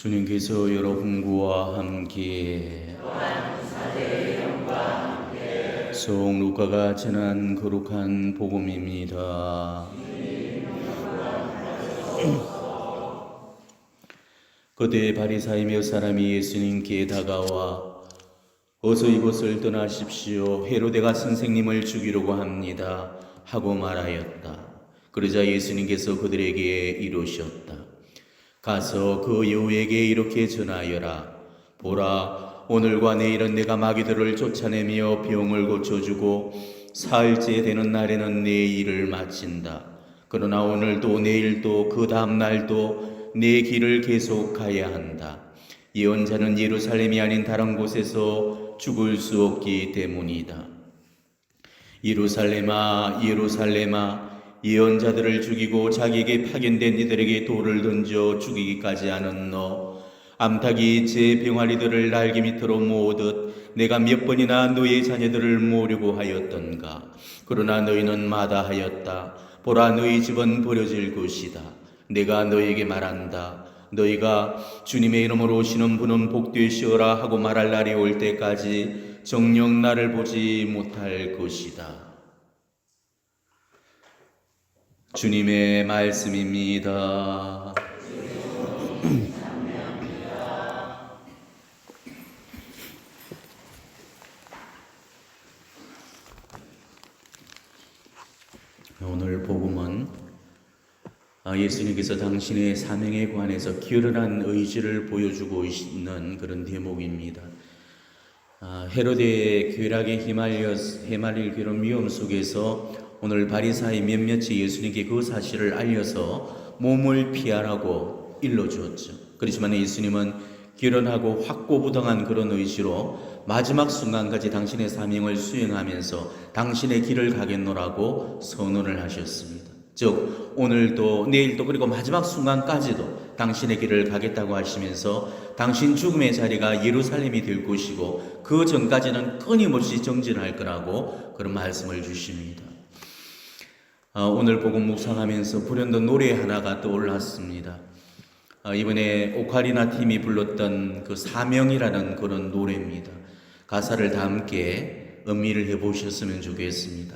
주님께서 여러분과 함께 송 루카가 전한 거룩한 복음입니다. 그때 바리사의 몇 사람이 예수님께 다가와 어서 이곳을 떠나십시오. 헤로데가 선생님을 죽이려고 합니다 하고 말하였다. 그러자 예수님께서 그들에게 이르셨다. 가서 그 여우에게 이렇게 전하여라. 보라, 오늘과 내일은 내가 마귀들을 쫓아내며 병을 고쳐주고 사흘째 되는 날에는 내 일을 마친다. 그러나 오늘도 내일도 그 다음 날도 내 길을 계속 가야 한다. 예언자는 예루살렘이 아닌 다른 곳에서 죽을 수 없기 때문이다. 예루살렘아, 예루살렘아, 예언자들을 죽이고 자기에게 파견된 이들에게 돌을 던져 죽이기까지 하는 너, 암탉이 제 병아리들을 날개 밑으로 모으듯 내가 몇 번이나 너의 자녀들을 모으려고 하였던가. 그러나 너희는 마다하였다. 보라, 너희 집은 버려질 것이다. 내가 너희에게 말한다. 너희가 주님의 이름으로 오시는 분은 복되시오라 하고 말할 날이 올 때까지 정녕 나를 보지 못할 것이다. 주님의 말씀입니다. 오늘 복음은 예수님께서 당신의 사명에 관해서 결연한 의지를 보여주고 있는 그런 대목입니다. 헤로데의 괴락에 휘말릴 그런 위험 속에서 오늘 바리사의 몇몇이 예수님께 그 사실을 알려서 몸을 피하라고 일러주었죠. 그렇지만 예수님은 결연하고 확고부동한 그런 의지로 마지막 순간까지 당신의 사명을 수행하면서 당신의 길을 가겠노라고 선언을 하셨습니다. 즉 오늘도 내일도 그리고 마지막 순간까지도 당신의 길을 가겠다고 하시면서 당신 죽음의 자리가 예루살렘이 될 것이고 그 전까지는 끊임없이 정진할 거라고 그런 말씀을 주십니다. 오늘 복음 묵상하면서 불현듯 노래 하나가 떠올랐습니다. 이번에 오카리나 팀이 불렀던 그 사명이라는 그런 노래입니다. 가사를 다 함께 음미를 해보셨으면 좋겠습니다.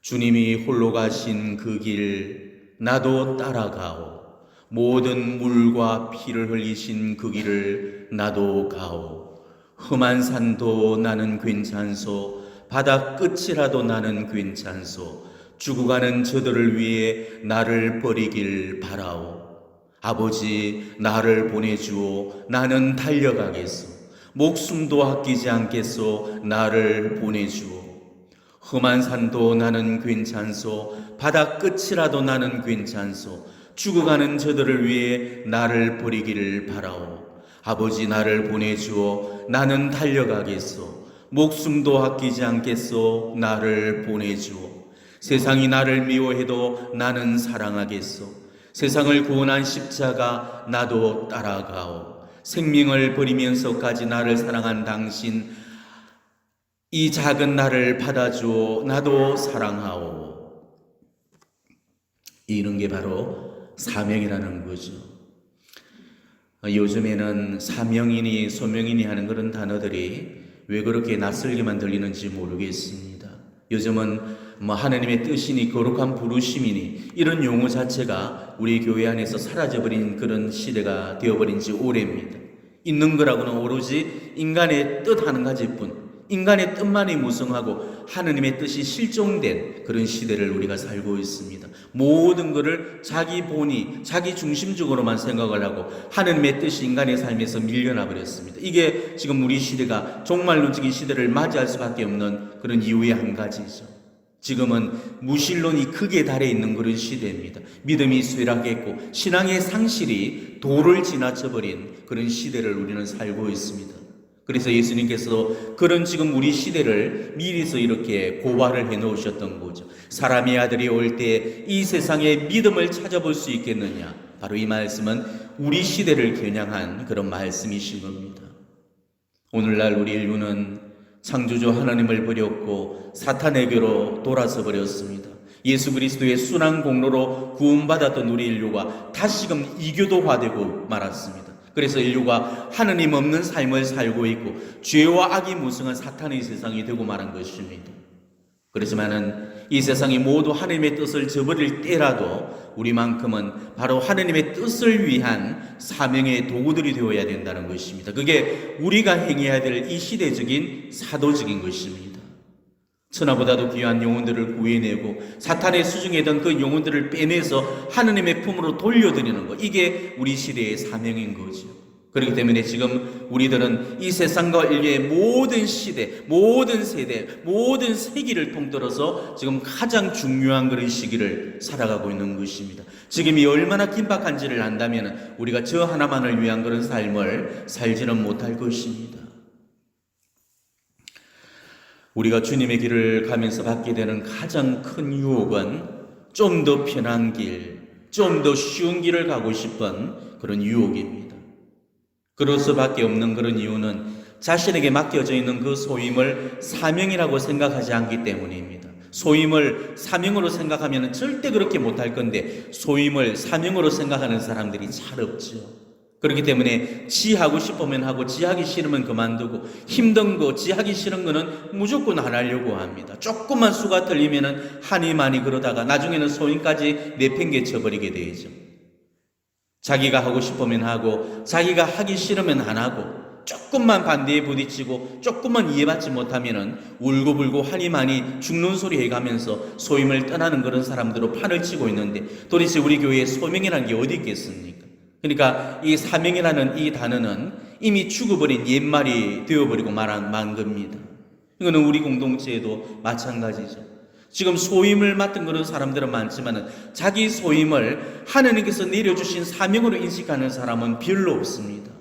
주님이 홀로 가신 그 길 나도 따라가오. 모든 물과 피를 흘리신 그 길을 나도 가오. 험한 산도 나는 괜찮소. 바다 끝이라도 나는 괜찮소. 죽어가는 저들을 위해 나를 버리길 바라오. 아버지, 나를 보내주오. 나는 달려가겠소. 목숨도 아끼지 않겠소. 나를 보내주오. 험한 산도 나는 괜찮소. 바다 끝이라도 나는 괜찮소. 죽어가는 저들을 위해 나를 버리기를 바라오. 아버지, 나를 보내주오. 나는 달려가겠소. 목숨도 아끼지 않겠소. 나를 보내주오. 세상이 나를 미워해도 나는 사랑하겠소. 세상을 구원한 십자가 나도 따라가오. 생명을 버리면서까지 나를 사랑한 당신, 이 작은 나를 받아주오. 나도 사랑하오. 이런 게 바로 사명이라는 거죠. 요즘에는 사명이니 소명이니 하는 그런 단어들이 왜 그렇게 낯설게만 들리는지 모르겠습니다. 요즘은 하나님의 뜻이니 거룩한 부르심이니 이런 용어 자체가 우리 교회 안에서 사라져버린 그런 시대가 되어버린 지 오래입니다. 있는 거라고는 오로지 인간의 뜻 한 가지뿐, 인간의 뜻만이 무성하고 하느님의 뜻이 실종된 그런 시대를 우리가 살고 있습니다. 모든 것을 자기 본의, 자기 중심적으로만 생각을 하고 하느님의 뜻이 인간의 삶에서 밀려나 버렸습니다. 이게 지금 우리 시대가 종말론적인 시대를 맞이할 수밖에 없는 그런 이유의 한 가지죠. 지금은 무신론이 극에 달해 있는 그런 시대입니다. 믿음이 쇠락했고 신앙의 상실이 도를 지나쳐버린 그런 시대를 우리는 살고 있습니다. 그래서 예수님께서 그런 지금 우리 시대를 미리서 이렇게 고발을 해놓으셨던 거죠. 사람의 아들이 올 때 이 세상에 믿음을 찾아볼 수 있겠느냐. 바로 이 말씀은 우리 시대를 겨냥한 그런 말씀이신 겁니다. 오늘날 우리 인류는 창조주 하나님을 버렸고 사탄에게로 돌아서 버렸습니다. 예수 그리스도의 순환 공로로 구원받았던 우리 인류가 다시금 이교도화되고 말았습니다. 그래서 인류가 하느님 없는 삶을 살고 있고 죄와 악이 무성한 사탄의 세상이 되고 말한 것입니다. 그렇지만은 이 세상이 모두 하나님의 뜻을 저버릴 때라도 우리만큼은 바로 하나님의 뜻을 위한 사명의 도구들이 되어야 된다는 것입니다. 그게 우리가 행해야 될 이 시대적인 사도적인 것입니다. 천하보다도 귀한 영혼들을 구해내고 사탄의 수중에던 그 영혼들을 빼내서 하느님의 품으로 돌려드리는 것, 이게 우리 시대의 사명인 거죠. 그렇기 때문에 지금 우리들은 이 세상과 인류의 모든 시대, 모든 세대, 모든 세기를 통틀어서 지금 가장 중요한 그런 시기를 살아가고 있는 것입니다. 지금이 얼마나 긴박한지를 안다면 우리가 저 하나만을 위한 그런 삶을 살지는 못할 것입니다. 우리가 주님의 길을 가면서 받게 되는 가장 큰 유혹은 좀 더 편한 길, 좀 더 쉬운 길을 가고 싶은 그런 유혹입니다. 그럴 수밖에 없는 그런 이유는 자신에게 맡겨져 있는 그 소임을 사명이라고 생각하지 않기 때문입니다. 소임을 사명으로 생각하면 절대 그렇게 못할 건데 소임을 사명으로 생각하는 사람들이 잘 없죠. 그렇기 때문에 지 하고 싶으면 하고 지 하기 싫으면 그만두고 힘든 거, 지 하기 싫은 거는 무조건 안 하려고 합니다. 조금만 수가 틀리면 하니 많이 그러다가 나중에는 소임까지 내팽개쳐버리게 되죠. 자기가 하고 싶으면 하고 자기가 하기 싫으면 안 하고 조금만 반대에 부딪히고 조금만 이해받지 못하면 울고불고 하니 많이 죽는 소리 해가면서 소임을 떠나는 그런 사람들로 판을 치고 있는데 도대체 우리 교회에 소명이라는 게 어디 있겠습니까? 그러니까 이 사명이라는 이 단어는 이미 죽어버린 옛말이 되어버리고 만 겁니다. 이거는 우리 공동체에도 마찬가지죠. 지금 소임을 맡은 그런 사람들은 많지만 자기 소임을 하나님께서 내려주신 사명으로 인식하는 사람은 별로 없습니다.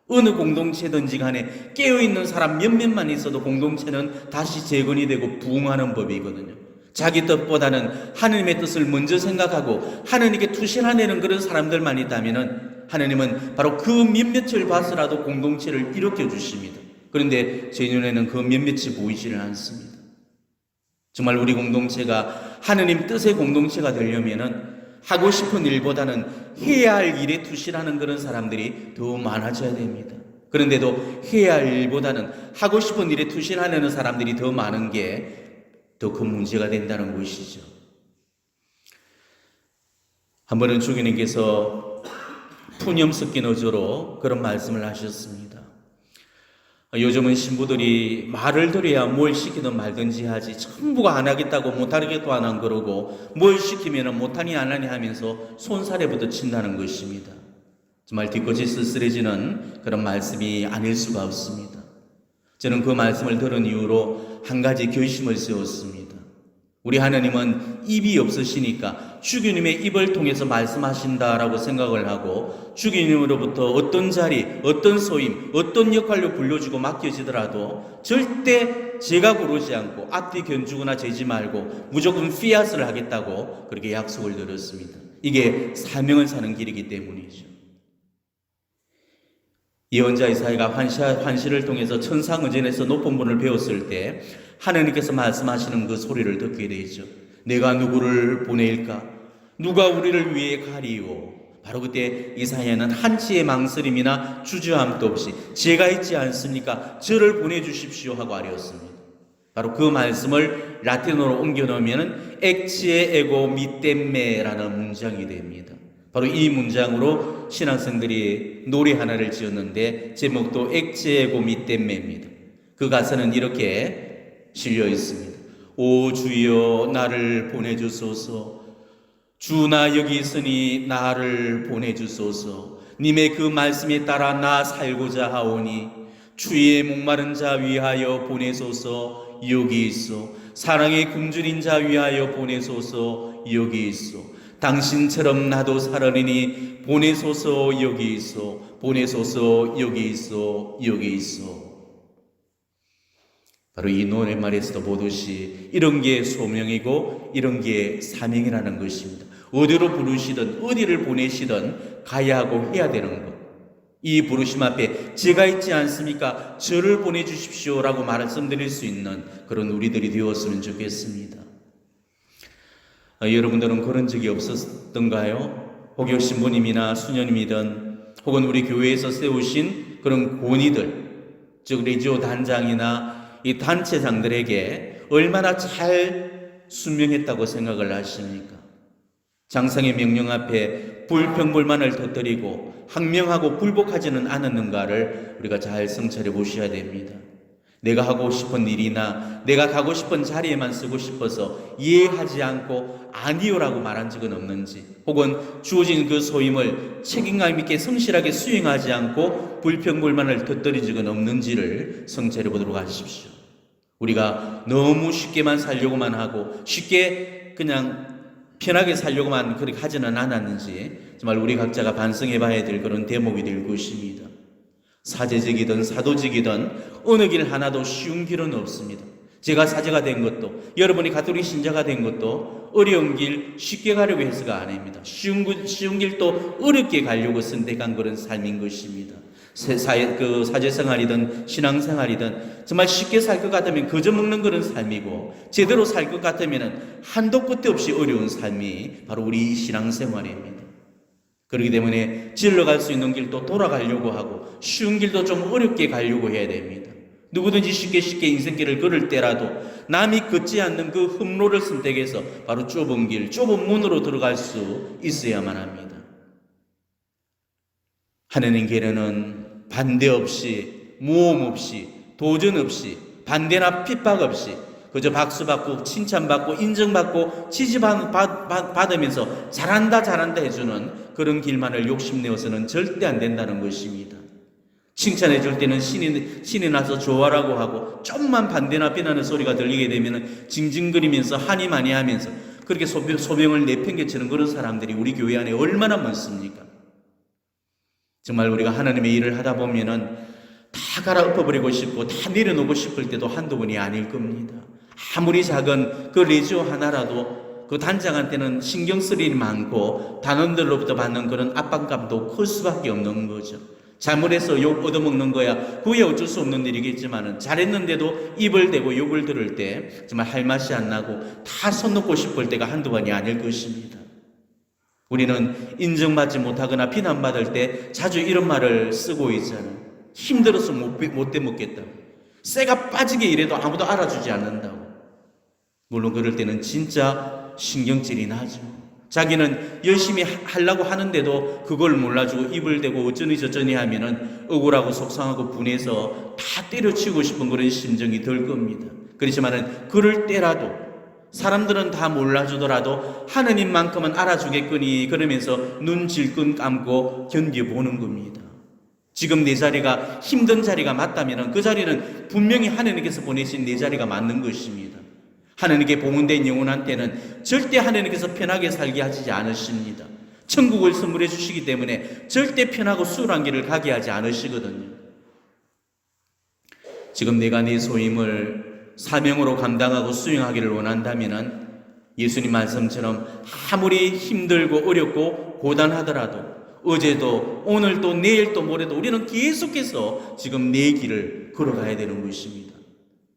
어느 공동체든지 간에 깨어있는 사람 몇몇만 있어도 공동체는 다시 재건이 되고 부흥하는 법이거든요. 자기 뜻보다는 하나님의 뜻을 먼저 생각하고 하나님께 투신하는 그런 사람들만 있다면 하나님은 바로 그 몇몇을 봐서라도 공동체를 일으켜 주십니다. 그런데 제 눈에는 그 몇몇이 보이지를 않습니다. 정말 우리 공동체가 하느님 뜻의 공동체가 되려면은 하고 싶은 일보다는 해야 할 일에 투신하는 그런 사람들이 더 많아져야 됩니다. 그런데도 해야 할 일보다는 하고 싶은 일에 투신하려는 사람들이 더 많은 게 더 큰 문제가 된다는 것이죠. 한 번은 주기님께서 푸념 섞인 어조로 그런 말씀을 하셨습니다. 요즘은 신부들이 말을 들어야 뭘 시키든 말든지 하지 전부가 안 하겠다고 못하겠다고 안 그러고 뭘 시키면 못하니 안 하니 하면서 손살에부터 친다는 것입니다. 정말 뒤끝이 쓸쓸해지는 그런 말씀이 아닐 수가 없습니다. 저는 그 말씀을 들은 이후로 한 가지 결심을 세웠습니다. 우리 하나님은 입이 없으시니까 주기님의 입을 통해서 말씀하신다라고 생각을 하고 주기님으로부터 어떤 자리, 어떤 소임, 어떤 역할로 불려주고 맡겨지더라도 절대 제가 부르지 않고 앞뒤 견주거나 재지 말고 무조건 피아스를 하겠다고 그렇게 약속을 드렸습니다. 이게 사명을 사는 길이기 때문이죠. 예언자 이사야가 환시를 통해서 천상의전에서 높은 분을 배웠을 때 하나님께서 말씀하시는 그 소리를 듣게 되죠. 내가 누구를 보낼까? 누가 우리를 위해 가리요? 바로 그때 이사야는 한치의 망설임이나 주저함도 없이 제가 있지 않습니까? 저를 보내주십시오 하고 아뢰었습니다. 바로 그 말씀을 라틴어로 옮겨놓으면 엑치에 에고 미템메라는 문장이 됩니다. 바로 이 문장으로 신학생들이 노래 하나를 지었는데 제목도 엑치에고 미템메입니다. 그 가사는 이렇게 실려 있습니다. 오 주여 나를 보내주소서. 주 나 여기 있으니 나를 보내주소서. 님의 그 말씀에 따라 나 살고자 하오니 주의 목마른 자 위하여 보내소서. 여기 있어. 사랑의 굶주린 자 위하여 보내소서. 여기 있어. 당신처럼 나도 살으리니 보내소서. 여기 있어. 보내소서. 여기 있어. 여기 있어. 바로 이 노랫말에서도 보듯이 이런 게 소명이고 이런 게 사명이라는 것입니다. 어디로 부르시든 어디를 보내시든 가야 하고 해야 되는 것. 이 부르심 앞에 제가 있지 않습니까? 저를 보내주십시오 라고 말씀드릴 수 있는 그런 우리들이 되었으면 좋겠습니다. 여러분들은 그런 적이 없었던가요? 혹여 신부님이나 수녀님이든 혹은 우리 교회에서 세우신 그런 권위들, 즉 레지오 단장이나 이 단체장들에게 얼마나 잘 순명했다고 생각을 하십니까? 장상의 명령 앞에 불평불만을 터뜨리고 항명하고 불복하지는 않았는가를 우리가 잘 성찰해 보셔야 됩니다. 내가 하고 싶은 일이나 내가 가고 싶은 자리에만 쓰고 싶어서 이해하지 않고 아니요라고 말한 적은 없는지, 혹은 주어진 그 소임을 책임감 있게 성실하게 수행하지 않고 불평불만을 터뜨린 적은 없는지를 성찰해 보도록 하십시오. 우리가 너무 쉽게만 살려고만 하고 쉽게 그냥 편하게 살려고만 그렇게 하지는 않았는지 정말 우리 각자가 반성해 봐야 될 그런 대목이 될 것입니다. 사제직이든 사도직이든 어느 길 하나도 쉬운 길은 없습니다. 제가 사제가 된 것도, 여러분이 가톨릭 신자가 된 것도 어려운 길 쉽게 가려고 해서가 아닙니다. 쉬운 길도 어렵게 가려고 선택한 그런 삶인 것입니다. 사제생활이든 신앙생활이든 정말 쉽게 살 것 같으면 거저 먹는 그런 삶이고, 제대로 살 것 같으면 한도 끝도 없이 어려운 삶이 바로 우리 신앙생활입니다. 그렇기 때문에 질러갈 수 있는 길도 돌아가려고 하고 쉬운 길도 좀 어렵게 가려고 해야 됩니다. 누구든지 쉽게 인생길을 걸을 때라도 남이 걷지 않는 그 흠로를 선택해서 바로 좁은 길, 좁은 문으로 들어갈 수 있어야만 합니다. 하느님께는 반대 없이, 모험 없이, 도전 없이, 반대나 핍박 없이 그저 박수받고 칭찬받고 인정받고 지지받으면서 잘한다 해주는 그런 길만을 욕심내어서는 절대 안 된다는 것입니다. 칭찬해 줄 때는 신이 나서 좋아라고 하고, 좀만 반대나 비난의 소리가 들리게 되면 징징거리면서 하니 많이 하면서 그렇게 소명을 내팽개치는 그런 사람들이 우리 교회 안에 얼마나 많습니까? 정말 우리가 하나님의 일을 하다 보면은 다 갈아엎어버리고 싶고 다 내려놓고 싶을 때도 한두 번이 아닐 겁니다. 아무리 작은 그 레지오 하나라도 그 단장한테는 신경 쓸 일이 많고 단원들로부터 받는 그런 압박감도 클 수밖에 없는 거죠. 잘못해서 욕 얻어먹는 거야 그게 어쩔 수 없는 일이겠지만은, 잘했는데도 입을 대고 욕을 들을 때 정말 할 맛이 안 나고 다 손 놓고 싶을 때가 한두 번이 아닐 것입니다. 우리는 인정받지 못하거나 비난받을 때 자주 이런 말을 쓰고 있잖아요. 힘들어서 못 대먹겠다고, 쇠가 빠지게 일해도 아무도 알아주지 않는다고. 물론 그럴 때는 진짜 신경질이 나죠. 자기는 열심히 하려고 하는데도 그걸 몰라주고 입을 대고 어쩌니 저쩌니 하면은 억울하고 속상하고 분해서 다 때려치우고 싶은 그런 심정이 들 겁니다. 그렇지만은 그럴 때라도 사람들은 다 몰라주더라도 하느님만큼은 알아주겠거니 그러면서 눈 질끈 감고 견뎌보는 겁니다. 지금 내 자리가 힘든 자리가 맞다면 그 자리는 분명히 하느님께서 보내신 내 자리가 맞는 것입니다. 하느님께 봉헌된 영혼한테는 절대 하느님께서 편하게 살게 하지 않으십니다. 천국을 선물해 주시기 때문에 절대 편하고 수월한 길을 가게 하지 않으시거든요. 지금 내가 네 소임을 사명으로 감당하고 수행하기를 원한다면 예수님 말씀처럼 아무리 힘들고 어렵고 고단하더라도 어제도 오늘도 내일도 모레도 우리는 계속해서 지금 내 길을 걸어가야 되는 것입니다.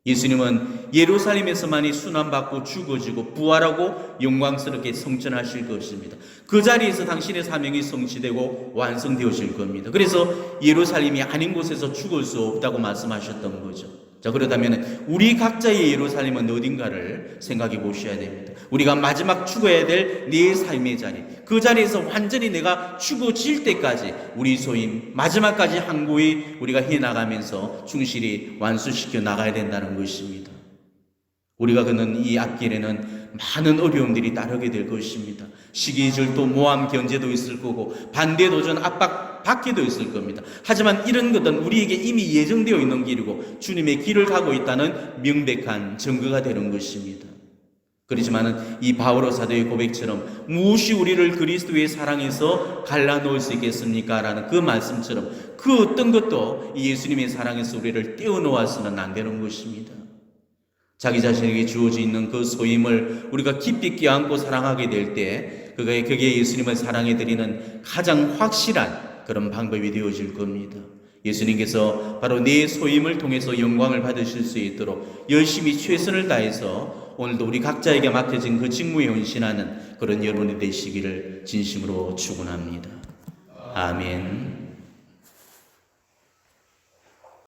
예수님은 예루살렘에서만이 순환받고 죽어지고 부활하고 영광스럽게 성천하실 것입니다. 그 자리에서 당신의 사명이 성취되고 완성되어질 겁니다. 그래서 예루살렘이 아닌 곳에서 죽을 수 없다고 말씀하셨던 거죠. 자, 그렇다면 우리 각자의 예루살렘은 어딘가를 생각해 보셔야 됩니다. 우리가 마지막 죽어야 될 내 삶의 자리, 그 자리에서 완전히 내가 죽어질 때까지 우리 소임 마지막까지 항구히 우리가 해나가면서 충실히 완수시켜 나가야 된다는 것입니다. 우리가 걷는 이 앞길에는 많은 어려움들이 따르게 될 것입니다. 시기질도 모함 견제도 있을 거고 반대 도전 압박 받기도 있을 겁니다. 하지만 이런 것은 우리에게 이미 예정되어 있는 길이고 주님의 길을 가고 있다는 명백한 증거가 되는 것입니다. 그렇지만은 이 바오로 사도의 고백처럼 무엇이 우리를 그리스도의 사랑에서 갈라놓을 수 있겠습니까? 라는 그 말씀처럼 그 어떤 것도 이 예수님의 사랑에서 우리를 떼어놓아서는 안 되는 것입니다. 자기 자신에게 주어져 있는 그 소임을 우리가 깊이 껴안고 사랑하게 될 때 그게 예수님을 사랑해 드리는 가장 확실한 그런 방법이 되어질 겁니다. 예수님께서 바로 내 소임을 통해서 영광을 받으실 수 있도록 열심히 최선을 다해서 오늘도 우리 각자에게 맡겨진 그 직무에 헌신하는 그런 여러분이 되시기를 진심으로 축원합니다. 아멘.